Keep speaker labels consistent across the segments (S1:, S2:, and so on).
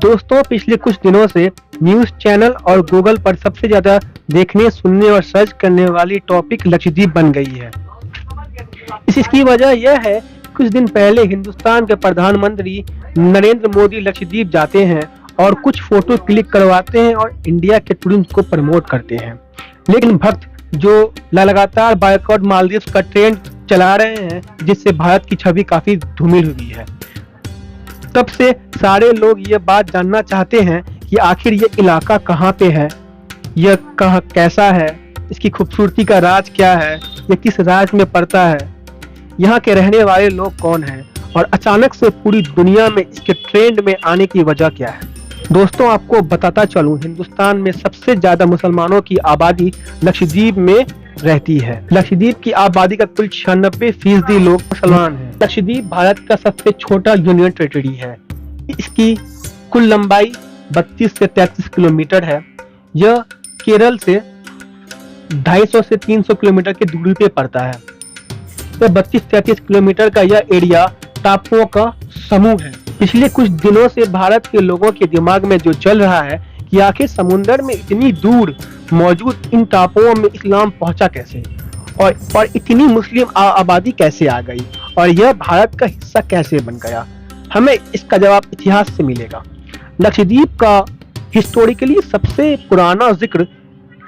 S1: दोस्तों, पिछले कुछ दिनों से न्यूज़ चैनल और गूगल पर सबसे ज़्यादा देखने, सुनने और सर्च करने वाली टॉपिक लक्षद्वीप बन गई है। इसकी वजह यह है, कुछ दिन पहले हिंदुस्तान के प्रधानमंत्री नरेंद्र मोदी लक्षद्वीप जाते हैं और कुछ फोटो क्लिक करवाते हैं और इंडिया के टूरिज्म को प्रमोट करते हैं। लेकिन भक्त जो लगातार बायकॉट मालदीव का ट्रेंड चला रहे हैं, जिससे भारत की छवि काफी धूमिल हुई है। तब से सारे लोग ये बात जानना चाहते हैं कि आखिर ये इलाका कहाँ पे है, यह कैसा है, इसकी खूबसूरती का राज क्या है, यह किस राज्य में पड़ता है, यहाँ के रहने वाले लोग कौन हैं और अचानक से पूरी दुनिया में इसके ट्रेंड में आने की वजह क्या है। दोस्तों, आपको बताता चलूं, हिंदुस्तान में सबसे ज्यादा मुसलमानों की आबादी लक्षद्वीप में रहती है। लक्षद्वीप की आबादी का कुल 96% लोग मुसलमान हैं। लक्षद्वीप भारत का सबसे छोटा यूनियन टेरिटरी है। इसकी कुल लंबाई 32 से 33 किलोमीटर है। यह केरल से 250 से 300 किलोमीटर की दूरी पे पड़ता है। यह 32-33 किलोमीटर का यह एरिया टापुओं का समूह है। पिछले कुछ दिनों से भारत के लोगों के दिमाग में जो चल रहा है कि आखिर समुंदर में इतनी दूर मौजूद इन टापुओं में इस्लाम पहुंचा कैसे और इतनी मुस्लिम आबादी कैसे आ गई और यह भारत का हिस्सा कैसे बन गया। हमें इसका जवाब इतिहास से मिलेगा। लक्षद्वीप का हिस्टोरिकली सबसे पुराना जिक्र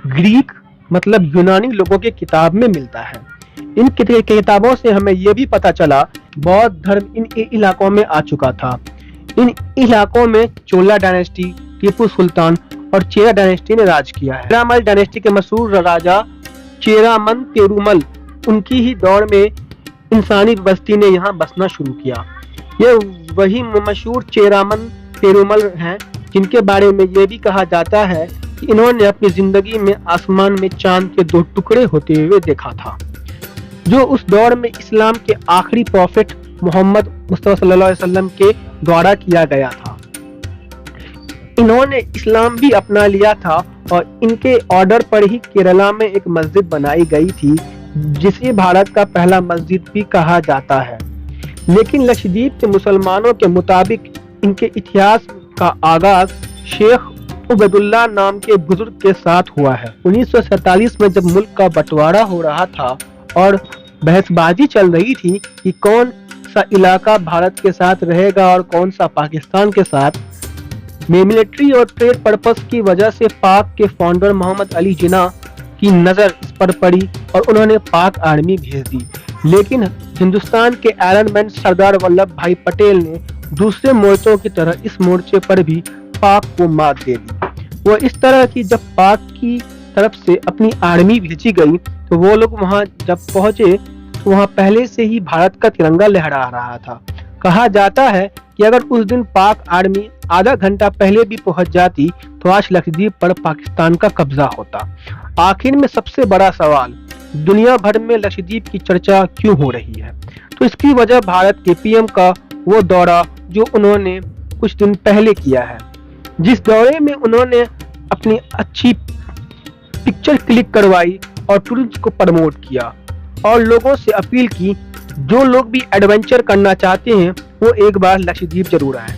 S1: ग्रीक मतलब यूनानी लोगों के किताब में मिलता है। इन किताबों से हमें यह भी पता चला बौद्ध धर्म इन इलाकों में आ चुका था। इन इलाकों में चोला डायनेस्टी, टीपू सुल्तान और चेरा डायनेस्टी ने राज किया है। चेरामल डायनेस्टी के मशहूर राजा चेरामन पेरुमल, उनकी ही दौर में इंसानी बस्ती ने यहाँ बसना शुरू किया। ये वही मशहूर चेरामन पेरुमल हैं जिनके बारे में ये भी कहा जाता है कि इन्होंने अपनी जिंदगी में आसमान में चांद के 2 टुकड़े होते हुए देखा था, जो उस दौर में इस्लाम के आखिरी प्रॉफिट मोहम्मद मुस्तफा सल्लल्लाहु अलैहि वसल्लम के द्वारा किया गया था। इन्होंने इस्लाम भी अपना लिया था और इनके ऑर्डर पर ही केरला में एक मस्जिद बनाई गई थी, जिसे भारत का पहला मस्जिद भी कहा जाता है। लेकिन लक्षद्वीप के मुसलमानों के मुताबिक इनके इतिहास का आगाज शेख उबैदुल्लाह नाम के बुजुर्ग के साथ हुआ है। 1947 में जब मुल्क का बंटवारा हो रहा था और बहसबाजी चल रही थी कि कौन सा इलाका भारत के साथ रहेगा और कौन सा पाकिस्तान के साथ, मिलिट्री और ट्रेड पर्पस की वजह से पाक के फाउंडर मोहम्मद अली जिन्ना की नज़र इस पर पड़ी और उन्होंने पाक आर्मी भेज दी। लेकिन हिंदुस्तान के आयरन मैन सरदार वल्लभ भाई पटेल ने दूसरे मोर्चों की तरह इस मोर्चे पर भी पाक को मात दे दी। वो इस तरह की जब पाक की तरफ से अपनी आर्मी भेजी गई तो वो लोग वहां जब पहुंचे तो वहां पहले से ही भारत का तिरंगा लहरा रहा था। कहा जाता है कि अगर उस दिन पाक आर्मी आधा घंटा पहले भी पहुंच जाती तो आज लक्षद्वीप पर पाकिस्तान का कब्जा होता। आखिर में सबसे बड़ा सवाल, दुनिया भर में लक्षद्वीप की चर्चा क्यों हो रही है? तो इसकी वजह भारत के पीएम का वो दौरा जो उन्होंने कुछ दिन पहले किया है, जिस दौरे में उन्होंने अपनी अच्छी पिक्चर क्लिक करवाई और टूरिज्म को प्रमोट किया और लोगों से अपील की जो लोग भी एडवेंचर करना चाहते हैं वो एक बार लक्षद्वीप जरूर आए।